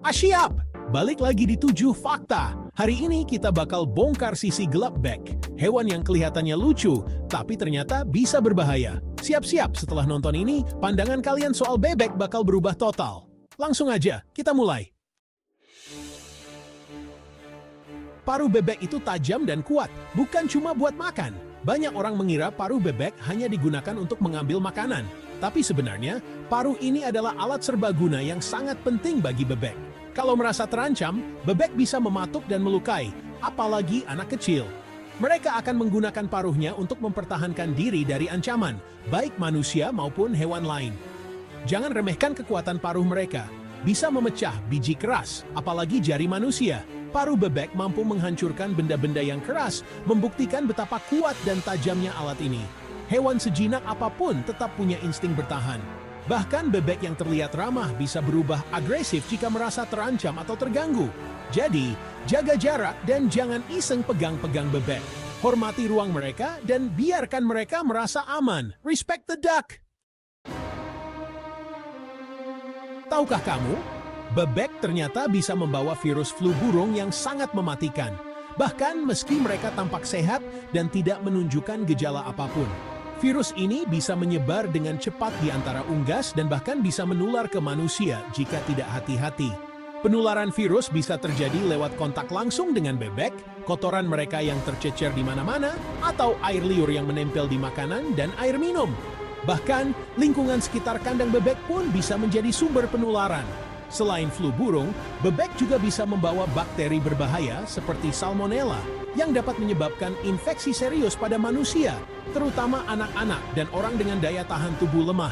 Siap! Balik lagi di 7 fakta. Hari ini kita bakal bongkar sisi gelap bebek. Hewan yang kelihatannya lucu, tapi ternyata bisa berbahaya. Siap-siap setelah nonton ini, pandangan kalian soal bebek bakal berubah total. Langsung aja, kita mulai. Paruh bebek itu tajam dan kuat, bukan cuma buat makan. Banyak orang mengira paruh bebek hanya digunakan untuk mengambil makanan. Tapi sebenarnya, paruh ini adalah alat serbaguna yang sangat penting bagi bebek. Kalau merasa terancam, bebek bisa mematuk dan melukai, apalagi anak kecil. Mereka akan menggunakan paruhnya untuk mempertahankan diri dari ancaman, baik manusia maupun hewan lain. Jangan remehkan kekuatan paruh mereka. Bisa memecah biji keras, apalagi jari manusia. Paruh bebek mampu menghancurkan benda-benda yang keras, membuktikan betapa kuat dan tajamnya alat ini. Hewan sejinak apapun tetap punya insting bertahan. Bahkan bebek yang terlihat ramah bisa berubah agresif jika merasa terancam atau terganggu. Jadi, jaga jarak dan jangan iseng pegang-pegang bebek. Hormati ruang mereka dan biarkan mereka merasa aman. Respect the duck! Tahukah kamu? Bebek ternyata bisa membawa virus flu burung yang sangat mematikan. Bahkan meski mereka tampak sehat dan tidak menunjukkan gejala apapun. Virus ini bisa menyebar dengan cepat di antara unggas dan bahkan bisa menular ke manusia jika tidak hati-hati. Penularan virus bisa terjadi lewat kontak langsung dengan bebek, kotoran mereka yang tercecer di mana-mana, atau air liur yang menempel di makanan dan air minum. Bahkan, lingkungan sekitar kandang bebek pun bisa menjadi sumber penularan. Selain flu burung, bebek juga bisa membawa bakteri berbahaya seperti Salmonella yang dapat menyebabkan infeksi serius pada manusia, terutama anak-anak dan orang dengan daya tahan tubuh lemah.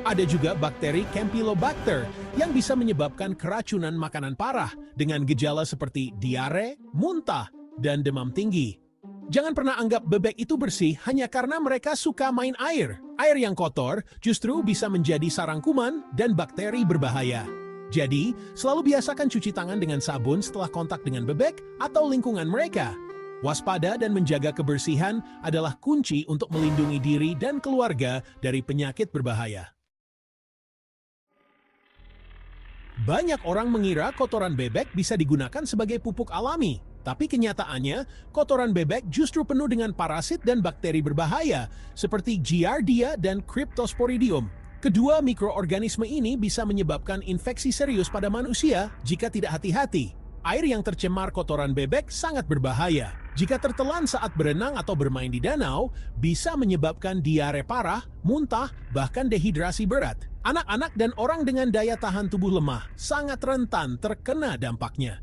Ada juga bakteri Campylobacter yang bisa menyebabkan keracunan makanan parah dengan gejala seperti diare, muntah, dan demam tinggi. Jangan pernah anggap bebek itu bersih hanya karena mereka suka main air. Air yang kotor justru bisa menjadi sarang kuman dan bakteri berbahaya. Jadi, selalu biasakan cuci tangan dengan sabun setelah kontak dengan bebek atau lingkungan mereka. Waspada dan menjaga kebersihan adalah kunci untuk melindungi diri dan keluarga dari penyakit berbahaya. Banyak orang mengira kotoran bebek bisa digunakan sebagai pupuk alami. Tapi kenyataannya, kotoran bebek justru penuh dengan parasit dan bakteri berbahaya, seperti Giardia dan Cryptosporidium. Kedua mikroorganisme ini bisa menyebabkan infeksi serius pada manusia jika tidak hati-hati. Air yang tercemar kotoran bebek sangat berbahaya. Jika tertelan saat berenang atau bermain di danau, bisa menyebabkan diare parah, muntah, bahkan dehidrasi berat. Anak-anak dan orang dengan daya tahan tubuh lemah sangat rentan terkena dampaknya.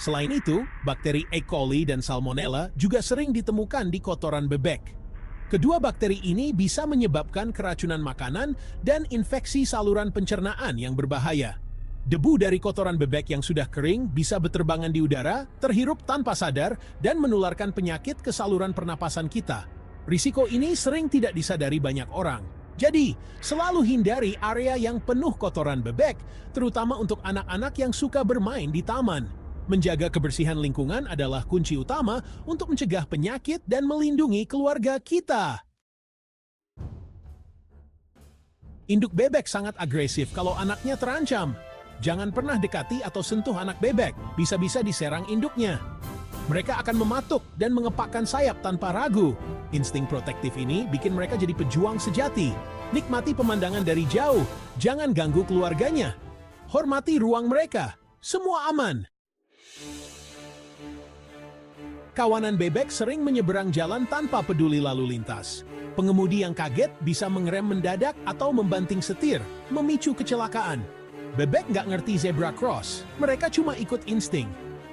Selain itu, bakteri E. coli dan Salmonella juga sering ditemukan di kotoran bebek. Kedua bakteri ini bisa menyebabkan keracunan makanan dan infeksi saluran pencernaan yang berbahaya. Debu dari kotoran bebek yang sudah kering bisa berterbangan di udara, terhirup tanpa sadar, dan menularkan penyakit ke saluran pernapasan kita. Risiko ini sering tidak disadari banyak orang. Jadi, selalu hindari area yang penuh kotoran bebek, terutama untuk anak-anak yang suka bermain di taman. Menjaga kebersihan lingkungan adalah kunci utama untuk mencegah penyakit dan melindungi keluarga kita. Induk bebek sangat agresif kalau anaknya terancam. Jangan pernah dekati atau sentuh anak bebek, bisa-bisa diserang induknya. Mereka akan mematuk dan mengepakkan sayap tanpa ragu. Insting protektif ini bikin mereka jadi pejuang sejati. Nikmati pemandangan dari jauh, jangan ganggu keluarganya. Hormati ruang mereka, semua aman. Kawanan bebek sering menyeberang jalan tanpa peduli lalu lintas. Pengemudi yang kaget bisa mengerem mendadak atau membanting setir, memicu kecelakaan. Bebek nggak ngerti zebra cross, mereka cuma ikut insting.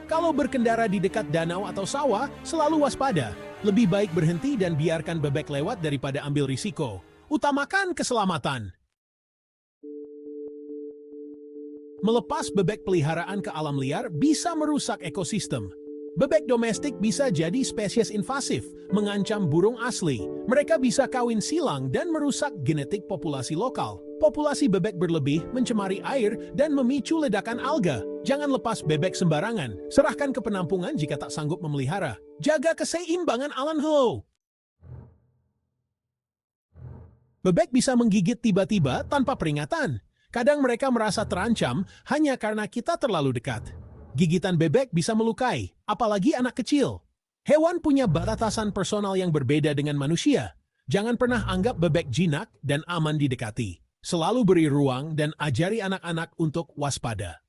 Kalau berkendara di dekat danau atau sawah, selalu waspada. Lebih baik berhenti dan biarkan bebek lewat daripada ambil risiko. Utamakan keselamatan. Melepas bebek peliharaan ke alam liar bisa merusak ekosistem. Bebek domestik bisa jadi spesies invasif, mengancam burung asli. Mereka bisa kawin silang dan merusak genetik populasi lokal. Populasi bebek berlebih mencemari air dan memicu ledakan alga. Jangan lepas bebek sembarangan. Serahkan ke penampungan jika tak sanggup memelihara. Jaga keseimbangan alam. Bebek bisa menggigit tiba-tiba tanpa peringatan. Kadang mereka merasa terancam hanya karena kita terlalu dekat. Gigitan bebek bisa melukai, apalagi anak kecil. Hewan punya batasan personal yang berbeda dengan manusia. Jangan pernah anggap bebek jinak dan aman didekati. Selalu beri ruang dan ajari anak-anak untuk waspada.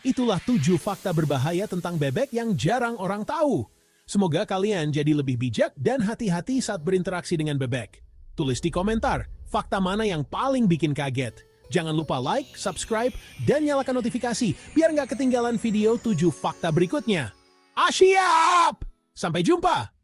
Itulah 7 fakta berbahaya tentang bebek yang jarang orang tahu. Semoga kalian jadi lebih bijak dan hati-hati saat berinteraksi dengan bebek. Tulis di komentar, fakta mana yang paling bikin kaget. Jangan lupa like, subscribe, dan nyalakan notifikasi biar nggak ketinggalan video 7 fakta berikutnya. Asyap! Sampai jumpa!